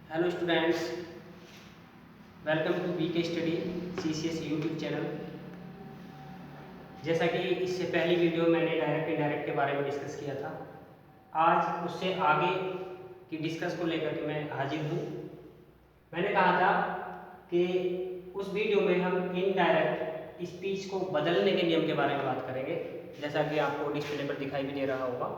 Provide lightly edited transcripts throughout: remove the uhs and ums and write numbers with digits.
Hello students, welcome to BK study CCS YouTube channel. जैसा कि इससे पहली वीडियो मैंने डायरेक्ट इनडायरेक्ट के बारे में डिस्कस किया था, आज उससे आगे की डिस्कस को लेकर के मैं हाजिर हूँ। मैंने कहा था कि उस वीडियो में हम इनडायरेक्ट स्पीच को बदलने के नियम के बारे में बात करेंगे, जैसा कि आपको डिस्प्ले पर दिखाई भी दे रहा होगा।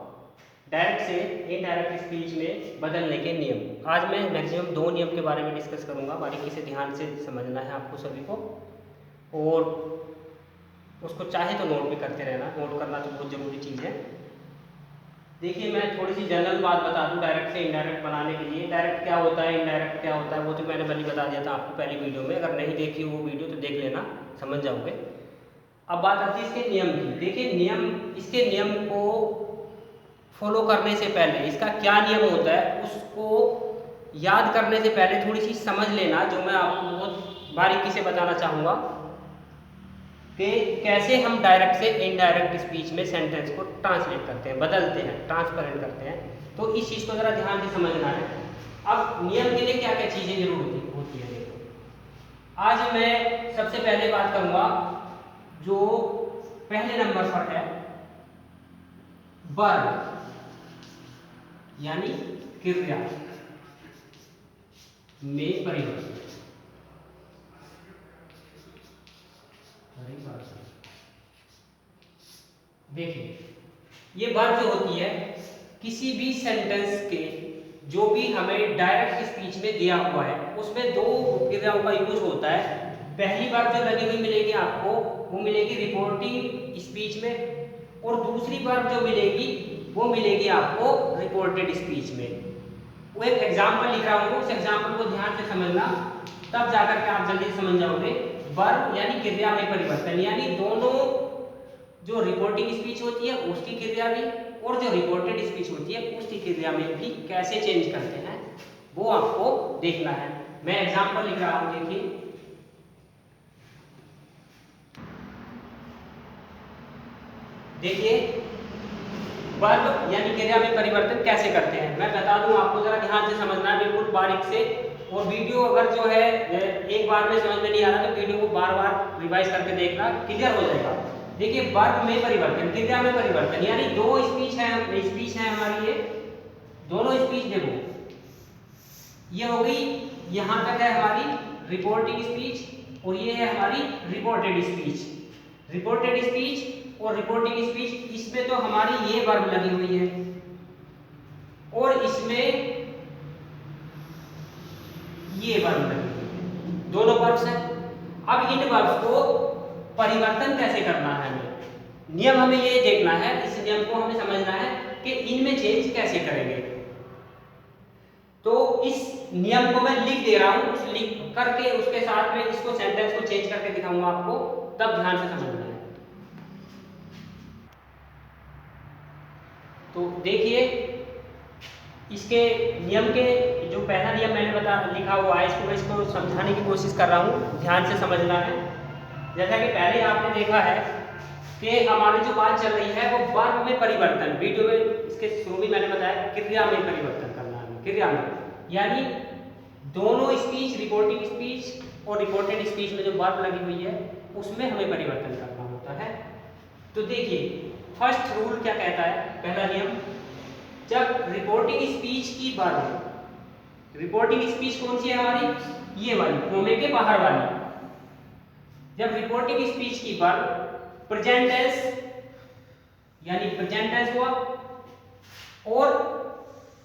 डायरेक्ट से इनडायरेक्ट स्पीच में बदलने के नियम। आज मैं मैक्सिमम 2 नियम के बारे में डिस्कस करूंगा। बारीकी से ध्यान से समझना है आपको सभी को, और उसको चाहे तो नोट भी करते रहना। नोट करना तो बहुत ज़रूरी चीज़ है। देखिए, मैं थोड़ी सी जनरल बात बता दूं डायरेक्ट से इनडायरेक्ट बनाने के लिए। डायरेक्ट क्या होता है, इनडायरेक्ट क्या होता है, वो तो मैंने पहले बता दिया था आपको पहली वीडियो में। अगर नहीं देखी वो वीडियो तो देख लेना, समझ जाओगे। अब बात आती है इसके नियम की। देखिए, इसके नियम को फॉलो करने से पहले, इसका क्या नियम होता है उसको याद करने से पहले थोड़ी सी समझ लेना, जो मैं आपको बहुत बारीकी से बताना चाहूँगा कि कैसे हम डायरेक्ट से इनडायरेक्ट स्पीच में सेंटेंस को ट्रांसलेट करते हैं, बदलते हैं, ट्रांसपेरेंट करते हैं। तो इस चीज़ को ज़रा ध्यान से समझना है। अब नियम के लिए क्या क्या चीज़ें जरूर होती है। देखो, आज मैं सबसे पहले बात करूँगा जो पहले नंबर पर है, वर्ब यानी क्रिया में परिवर्तन। देखिए, ये वर्ब जो होती है किसी भी सेंटेंस के, जो भी हमें डायरेक्ट स्पीच में दिया हुआ है, उसमें 2 क्रियाओं का यूज होता है। पहली वर्ब जो लगी हुई मिलेगी आपको, वो मिलेगी रिपोर्टिंग स्पीच में, और दूसरी वर्ब जो मिलेगी वो मिलेगी आपको रिपोर्टेड स्पीच में। वो एक एग्जाम्पल लिख रहा हूँ, उस एग्जाम्पल को ध्यान से समझना, तब जाकर के आप जल्दी समझ जाओगे। वर्ब यानी क्रिया में परिवर्तन, यानी दोनों, जो रिपोर्टिंग स्पीच होती है उसकी क्रिया भी, और जो रिपोर्टेड स्पीच होती है उसकी क्रिया में भी कैसे चेंज करते हैं वो आपको देखना है। मैं एग्जाम्पल लिख रहा हूँ, देखिए। देखिए, वर्ब यानी क्रिया में परिवर्तन कैसे करते हैं मैं बता दूं आपको, जरा ध्यान से समझना है, बिल्कुल बारीक से। और वीडियो अगर जो है एक बार में समझ में नहीं आ रहा तो वीडियो को बार बार रिवाइज करके देखना, क्लियर हो जाएगा। देखिए, वर्ब में परिवर्तन, क्रिया में परिवर्तन, यानी 2 स्पीच है हमारी। ये दोनों स्पीच देखो, ये हो गई, यहां तक है हमारी रिपोर्टिंग स्पीच, और ये है हमारी रिपोर्टेड स्पीच। रिपोर्टेड स्पीच और रिपोर्टिंग स्पीच, इसमें तो हमारी ये वर्ब लगी हुई है, और इसमें ये वर्ब लगी हुई है, दोनों वर्ब्स हैं। अब इन वर्ब्स को परिवर्तन कैसे करना है हमें, नियम हमें ये देखना है, इस नियम को हमें समझना है कि इनमें चेंज कैसे करेंगे। तो इस नियम को मैं लिख दे रहा हूं, उस लिख करके उसके साथ में इसको सेंटेंस को चेंज करके दिखाऊंगा आपको, तब ध्यान से समझना है। तो देखिए, इसके नियम के जो पहला नियम मैंने लिखा हुआ है, इसको समझाने की कोशिश कर रहा हूँ, ध्यान से समझना है। जैसा कि पहले आपने देखा है कि हमारी जो बात चल रही है वो वर्ब में परिवर्तन, वीडियो में इसके शुरू में मैंने बताया क्रिया में परिवर्तन करना है। क्रिया में यानी दोनों स्पीच, रिपोर्टिंग स्पीच और रिपोर्टेड स्पीच में जो वर्ब लगी हुई है उसमें हमें परिवर्तन करना होता है। तो देखिए, फर्स्ट रूल क्या कहता है, पहला नियम, जब रिपोर्टिंग स्पीच की वर्ब, रिपोर्टिंग स्पीच कौन सी है हमारी, ये वाली, कोमे के बाहर वाली। जब रिपोर्टिंग स्पीच की वर्ब प्रेजेंट टेंस यानी प्रेजेंट टेंस हुआ, और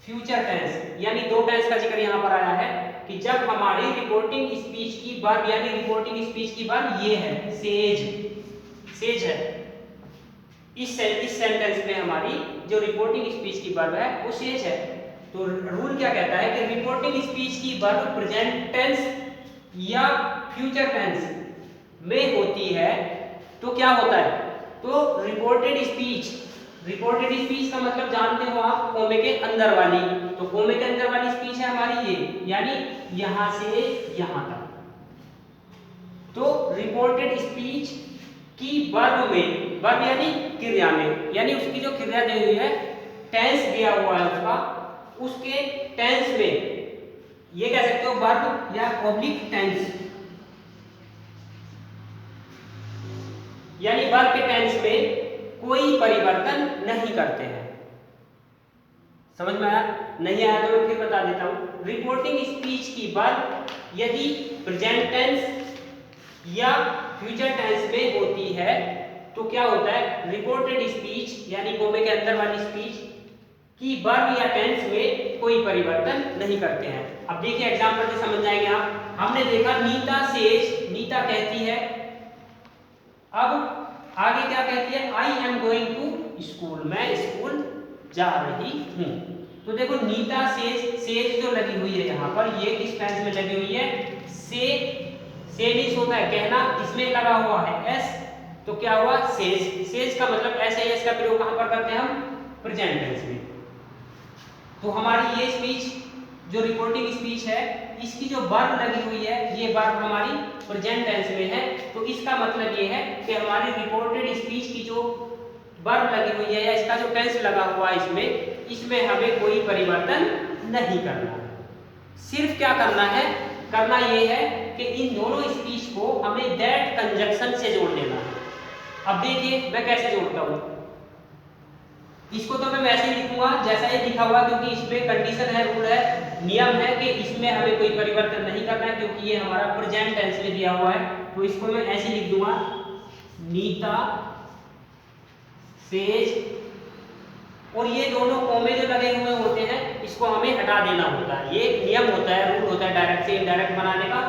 फ्यूचर टेंस यानी 2 टेंस का जिक्र यहां पर आया है कि जब हमारी रिपोर्टिंग स्पीच की वर्ब यानी रिपोर्टिंग स्पीच की वर्ब ये है, सेज है, इस सेंटेंस में हमारी जो रिपोर्टिंग स्पीच की वर्ब है वो सेज है। तो रूल क्या कहता है कि रिपोर्टिंग स्पीच की वर्ब प्रेजेंट टेंस या फ्यूचर टेंस में होती है तो क्या होता है, तो रिपोर्टेड स्पीच का मतलब जानते हो आप, कोमे के अंदर वाली। तो कोमे के अंदर वाली स्पीच है हमारी ये, यानी यहां से यहां तक। तो रिपोर्टेड स्पीच की वर्ब में, वर्ब यानी क्रिया में, यानी उसकी जो क्रिया दी हुई है, टेंस दिया हुआ है उसका, उसके टेंस में ये कह सकते हो वर्ब या ऑब्लिक टेंस, यानी वर्ब के टेंस में कोई परिवर्तन नहीं करते हैं। समझ में आया? नहीं आया तो मैं फिर बता देता हूं। रिपोर्टिंग स्पीच की वर्ब यदि प्रेजेंट टेंस या फ्यूचर टेंस में होती है तो क्या होता है, रिपोर्टेड स्पीच यानी कोमे के अंदर वाली स्पीच की वर्ब या टेंस में कोई परिवर्तन नहीं करते हैं। अब देखिए एग्जांपल से समझ जाएंगे आप। हमने देखा नीता सेज, नीता कहती है, अब आगे क्या कहती है, I am going to school, मैं स्कूल जा रही हूं। तो देखो नीता सेज जो लगी हुई है यहाँ पर, ये किस टेंस में लगी हुई है, से मींस होता है कहना, इसमें लगा हुआ है एस, तो क्या हुआ सेज का मतलब एस है, एस का प्रयोग कहां पर करते हैं हम, प्रेजेंट टेंस में। तो हमारी ये स्पीच जो रिपोर्टिंग स्पीच है, इसकी जो वर्ब लगी हुई है, ये वर्ब हमारी प्रेजेंट टेंस में है। तो इसका मतलब ये है कि हमारी रिपोर्टेड स्पीच की जो वर्ब लगी हुई है या इसका जो टेंस लगा हुआ है इसमें हमें कोई परिवर्तन नहीं करना है। सिर्फ क्या करना है, करना ये है कि इन दोनों स्पीच को हमें दैट कंजंक्शन से जोड़ लेना है। अब देखिए मैं कैसे जोड़ता हूं, इसको तो मैं वैसे ही लिखूंगा जैसा ये लिखा हुआ, क्योंकि इसमें कंडीशन है, रूल है, नियम है कि इसमें हमें कोई परिवर्तन नहीं करना है, क्योंकि ये हमारा प्रेजेंट टेंस में दिया हुआ है। तो इसको मैं ऐसे लिख दूंगा, नीता सेज, और ये दोनों कोमे जो लगे हुए होते हैं इसको हमें हटा देना होता है। ये एक नियम होता है, रूल होता है डायरेक्ट से इनडायरेक्ट बनाने का।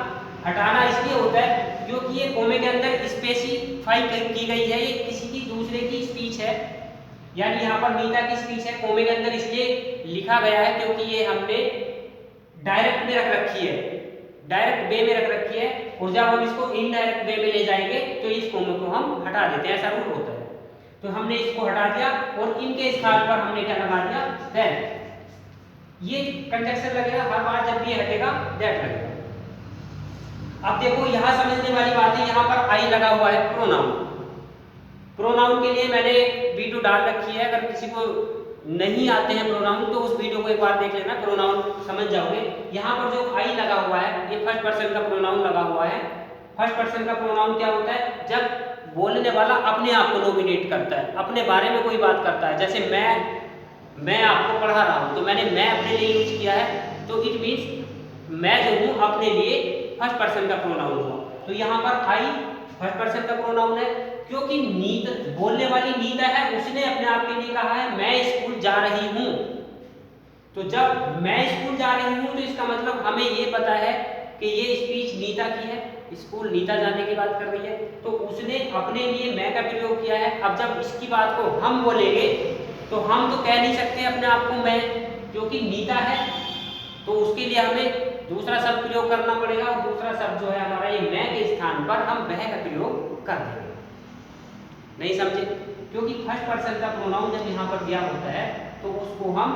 हटाना इसलिए होता है क्योंकि ये कोमे के अंदर स्पेसिफाई की गई है, ये किसी की दूसरे की स्पीच है, यानी यहाँ पर नीता की स्पीच है, कोमे के अंदर इसलिए लिखा गया है क्योंकि ये हमने डायरेक्ट में रख रखी है, डायरेक्ट वे में रख रखी है, और जब हम इसको इनडायरेक्ट वे में ले जाएंगे तो इस कोमे को हम हटा देते हैं, ऐसा रूल होता है। तो हमने इसको हटा दिया और इनके स्थान पर हमने क्या लगा दिया, दैट। ये कंजंक्शन लगेगा हर बार जब भी हटेगा दैट लगेगा। अब देखो यहां समझने वाली बात है, यहां पर आई लगा हुआ है प्रोनाउन। प्रोनाउन के लिए मैंने वीडियो डाल रखी है, अगर किसी को नहीं आते हैं प्रोनाउन तो उस वीडियो को एक बार देख लेना, प्रोनाउन समझ जाओगे। यहाँ पर जो आई लगा हुआ है ये फर्स्ट पर्सन का प्रोनाउन लगा हुआ है। फर्स्ट पर्सन का प्रोनाउन क्या होता है, जब बोलने वाला अपने आप को नॉमिनेट करता है, अपने बारे में कोई बात करता है, जैसे मैं आपको पढ़ा रहा हूँ तो मैंने मैं अपने लिए यूज किया है, तो इट मीन्स मैं जो हूँ अपने लिए फर्स्ट पर्सन का प्रोनाउन हुआ। तो यहाँ पर आई फर्स्ट पर्सन का प्रोनाउन है, क्योंकि नीत बोलने वाली नीता है, उसने अपने आप के लिए कहा है मैं स्कूल जा रही हूँ। तो जब मैं स्कूल जा रही हूँ तो इसका मतलब हमें ये पता है कि ये स्पीच नीता की है, स्कूल नीता जाने की बात कर रही है, तो उसने अपने लिए मैं का प्रयोग किया है। अब जब इसकी बात को हम बोलेंगे तो हम तो कह नहीं सकते अपने आप को मैं, क्योंकि नीता है, तो उसके लिए हमें दूसरा शब्द प्रयोग करना पड़ेगा, और दूसरा शब्द जो है हमारा ये मैं के स्थान पर हम वह का प्रयोग कर देंगे। नहीं समझे? क्योंकि फर्स्ट पर्सन का प्रोनाउन जब यहाँ पर दिया होता है तो उसको हम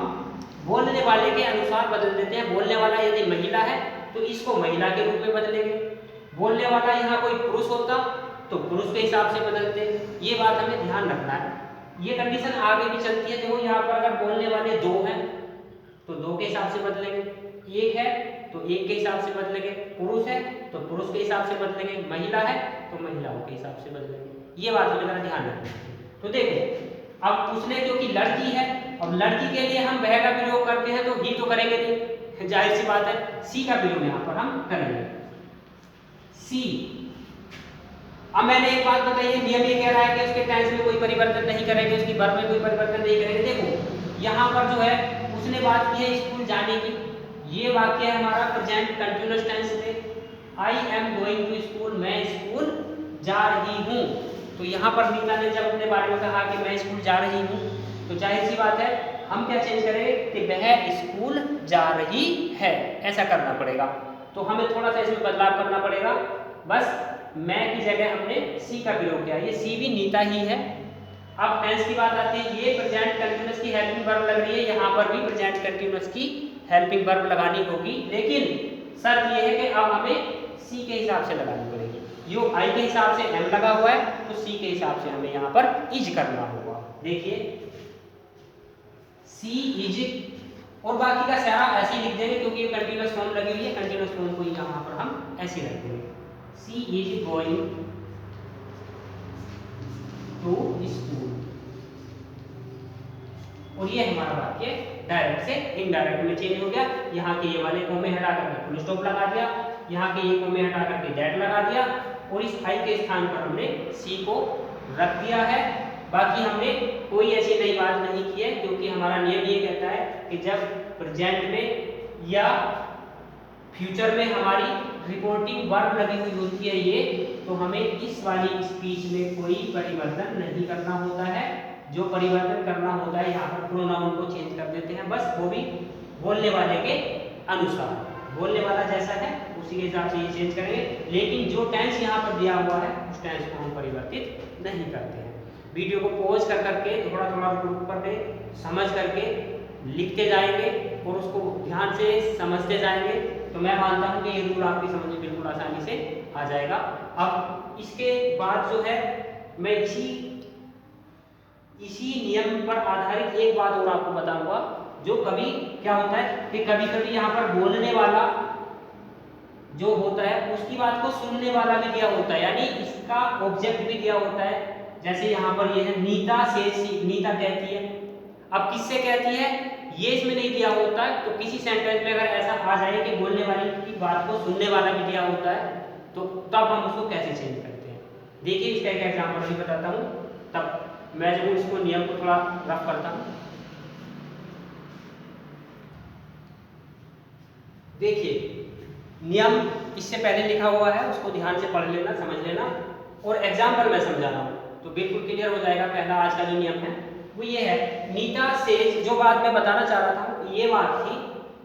बोलने वाले के अनुसार बदल देते हैं। बोलने वाला यदि महिला है तो इसको महिला के रूप में बदलेंगे, बोलने वाला यहाँ कोई पुरुष होता तो पुरुष के हिसाब से बदलते। ये बात हमें ध्यान रखना है। ये कंडीशन आगे भी चलती है। देखो यहाँ पर अगर बोलने वाले दो हैं तो दो के हिसाब से बदलेंगे, एक है तो एक के हिसाब से बदलेंगे, पुरुष है तो पुरुष के हिसाब से बदलेंगे, महिला है तो महिलाओं के हिसाब से बदलेंगे। ये बात हमें जरा ध्यान रखना है। तो देखो अब उसने क्योंकि लड़की है, अब लड़की के लिए हम वह का प्रयोग करते हैं तो ही तो करेंगे नहीं, जाहिर सी बात है सी का प्रयोग यहाँ पर हम करेंगे, सी। अब मैंने एक बात बताई है, नियम ये कह रहा है कि उसके टेंस में कोई परिवर्तन नहीं करेंगे, उसकी वर्ब में कोई परिवर्तन नहीं करेंगे। देखो यहाँ पर जो है उसने बात की है स्कूल जाने की, ये वाक्य है हमारा प्रेजेंट कंटीन्यूअस टेंस में, I am going to school, मैं स्कूल जा रही हूँ। तो यहाँ पर नीता ने जब अपने बारे में कहा कि मैं स्कूल जा रही हूँ, तो जाहिर सी बात है हम क्या चेंज करेंगे कि वह स्कूल जा रही है, ऐसा करना पड़ेगा। तो हमें थोड़ा सा इसमें बदलाव करना पड़ेगा, बस मैं की जगह हमने सी का प्रयोग किया, ये सी भी नीता ही है। अब टेंस की बात आती है, ये प्रेजेंट कंटीन्यूअस की हेल्पिंग वर्ब लग रही है, यहाँ पर भी प्रेजेंट कंटीन्यूअस की हेल्पिंग वर्ब लगानी होगी, लेकिन शर्त ये है कि अब हमें सी के हिसाब से लगानी पड़ेगी। यो आई के हिसाब से एम लगा हुआ है तो सी के हिसाब से हमें यहाँ पर इज करना होगा। देखिए सी इज और बाकी का सारा ऐसे ही लिख देंगे क्योंकि ये कंटिन्यूअस फॉर्म लगी हुई है, कंटिन्यूअस फॉर्म को यहाँ पर हम ऐसे रख देंगे, सी इज गोइंग टू स्कूल। और ये हमारा वाक्य डायरेक्ट से इनडायरेक्ट में चेंज हो गया। यहाँ के ये वाले कोमे हटा करके फुल स्टॉप लगा दिया, यहाँ के ये कोमे हटा करके दैट लगा दिया, और इस आई के स्थान पर हमने सी को रख दिया है। बाकी हमने कोई ऐसी नई बात नहीं की है, क्योंकि हमारा नियम ये कहता है कि जब प्रेजेंट में या फ्यूचर में हमारी रिपोर्टिंग वर्ब लगी हुई होती है ये, तो हमें इस वाली स्पीच में कोई परिवर्तन नहीं करना होता है। जो परिवर्तन करना होता है यहाँ पर प्रोनाउन को चेंज कर देते हैं बस, वो भी बोलने वाले के अनुसार, बोलने वाला जैसा है उसी के हिसाब से ये चेंज करेंगे। लेकिन जो टेंस यहाँ पर दिया हुआ है उस टेंस को हम परिवर्तित नहीं करते हैं। वीडियो को पॉज कर करके थोड़ा थोड़ा रुक करके समझ करके लिखते जाएंगे और उसको ध्यान से समझते जाएंगे, तो मैं मानता हूँ कि ये रूल आपकी समझ में बिल्कुल आसानी से आ जाएगा। अब इसके बाद जो है मैं इसी नियम पर आधारित एक बात और आपको बताऊंगा, जो कभी क्या होता है कि कभी कभी यहाँ पर बोलने वाला जो होता है उसकी बात को सुनने वाला भी दिया होता है, यानी इसका ऑब्जेक्ट भी दिया होता है। जैसे यहाँ पर ये है नीता से नीता कहती है, अब किससे कहती है ये इसमें नहीं दिया होता है, तो किसी सेंटेंस में अगर ऐसा आ जाए कि बोलने वाले की बात को सुनने वाला भी दिया होता है, तो तब हम उसको कैसे चेंज करते हैं। देखिए इसका एक एग्जाम्पल भी बताता हूँ, तब मैं जब इसको नियम को थोड़ा रफ करता हूँ। देखिए नियम इससे पहले लिखा हुआ है, उसको ध्यान से पढ़ लेना, समझ लेना, और एग्जाम्पल मैं समझा रहा हूँ तो बिल्कुल क्लियर हो जाएगा। पहला आज का जो नियम है वो ये है, नीता से जो बात मैं बताना चाह रहा था ये बात थी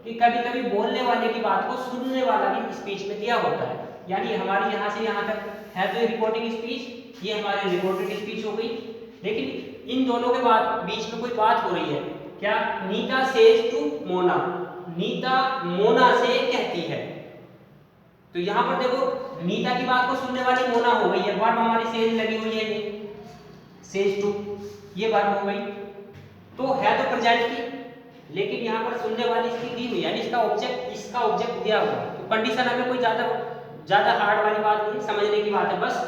कि कभी कभी बोलने वाले की बात को सुनने वाला भी स्पीच में दिया होता है। यानी हमारी यहाँ से यहाँ तक है तो ये रिपोर्टिंग स्पीच, ये हमारी रिपोर्टेड स्पीच हो गई, लेकिन इन दोनों के बाद बीच में कोई बात हो रही है। क्या नीता सेज टू मोना, नीता मोना से कहती है, तो यहाँ पर देखो नीता की बात को सुनने वाली मोना हो गई है, वर्ब हमारी सेज लगी हुई है, ये सेज टू ये वर्ब हो गई, तो है तो प्रेजेंट की, लेकिन यहाँ पर सुनने वाली इसकी दी हुई, यानी इसका ऑब्जेक्ट दिया हुआ। तो कंडीशन हमें कोई ज्यादा हार्ड वाली बात नहीं, समझने की बात है। बस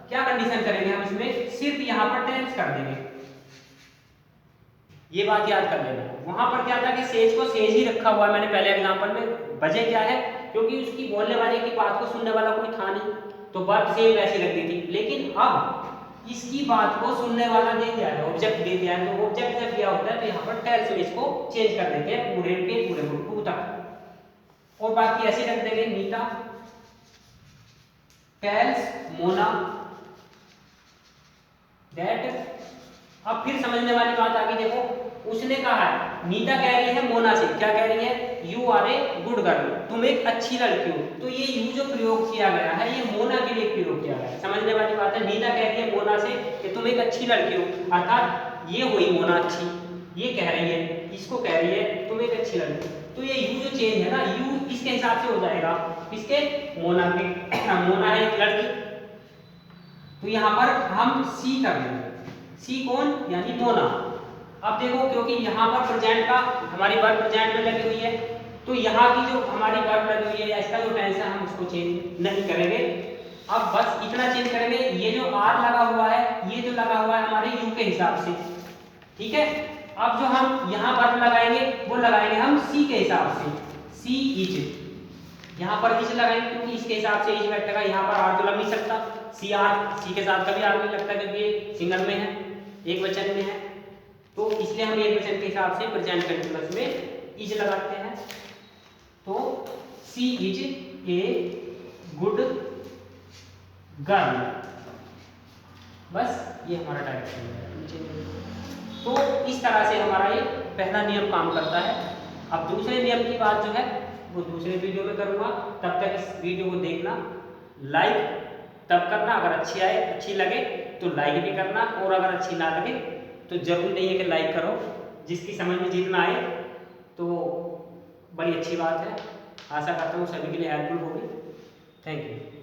क्या कंडीशन करेंगे हम इसमें, सिर्फ यहाँ पर टेंस कर देंगे, ये बात याद कर लेना। वहां पर क्या था कि सेज को सेज ही रखा हुआ है मैंने पहले एग्जांपल में, वजह क्या है क्योंकि उसकी बोलने वाले की बात को सुनने वाला कोई था नहीं, तो वर्ब सेम वैसी रख दी थी। लेकिन अब इसकी बात को सुनने वाला दे दिया है, ऑब्जेक्ट दे दिया है, तो ऑब्जेक्ट जब दिया होता है तो यहाँ पर टेल्स में इसको चेंज कर देते हैं पूरे के पूरे टू तक, और बाकी ऐसे रख देंगे नीता टेल्स मोना दैट। अब फिर समझने वाली बात आगे देखो, उसने कहा है, नीता कह रही है मोना से, क्या कह रही है, you are a good girl, तुम एक अच्छी लड़की हो। तो ये यू जो प्रयोग किया गया है ये मोना के लिए प्रयोग किया गया है, समझने वाली बात है। नीता कह रही है मोना से कि तुम एक अच्छी लड़की हो, अर्थात ये हुई मोना अच्छी, ये कह रही है, इसको कह रही है तुम एक अच्छी लड़की, तो ये यू जो चेंज है ना, यू इसके हिसाब से हो जाएगा, किसके, मोना के। मोना है एक लड़की, तो यहाँ पर हम सी कर देंगे, सी कौन, यानी मोना। अब देखो क्योंकि यहाँ पर प्रेजेंट का हमारी वर्ब प्रेजेंट में लगी हुई है, तो यहाँ की जो हमारी वर्ब लगी हुई है या इसका जो टेंस है हम उसको चेंज नहीं करेंगे। अब बस इतना चेंज करेंगे, ये जो आर लगा हुआ है ये जो लगा हुआ है हमारे यू के हिसाब से, ठीक है। अब जो हम यहाँ वर्ब लगाएंगे वो लगाएंगे हम सी के हिसाब से, सी इज, यहाँ पर इज लगाएंगे क्योंकि इसके हिसाब से इज बैठेगा, यहाँ पर आर तो लग नहीं सकता, सी आर, सी के साथ कभी आर नहीं लगता क्योंकि ये सिंगल में है, एक वचन में है, तो इसलिए हम एक वचन के हिसाब से प्रेजेंट कंटीन्यूअस में इज लगाते हैं। तो सी इज ए गुड गर्ल, बस ये हमारा डायरेक्शन है। तो इस तरह से हमारा ये पहला नियम काम करता है। अब दूसरे नियम की बात जो है वो दूसरे वीडियो में करूँगा, तब तक इस वीडियो को देखना, लाइक तब करना अगर अच्छी आए, अच्छी लगे तो लाइक भी करना, और अगर अच्छी ना लगे तो जरूरी नहीं है कि लाइक करो, जिसकी समझ में जितना आए तो बड़ी अच्छी बात है। आशा करता हूँ सभी के लिए हेल्पफुल होगी। Thank you.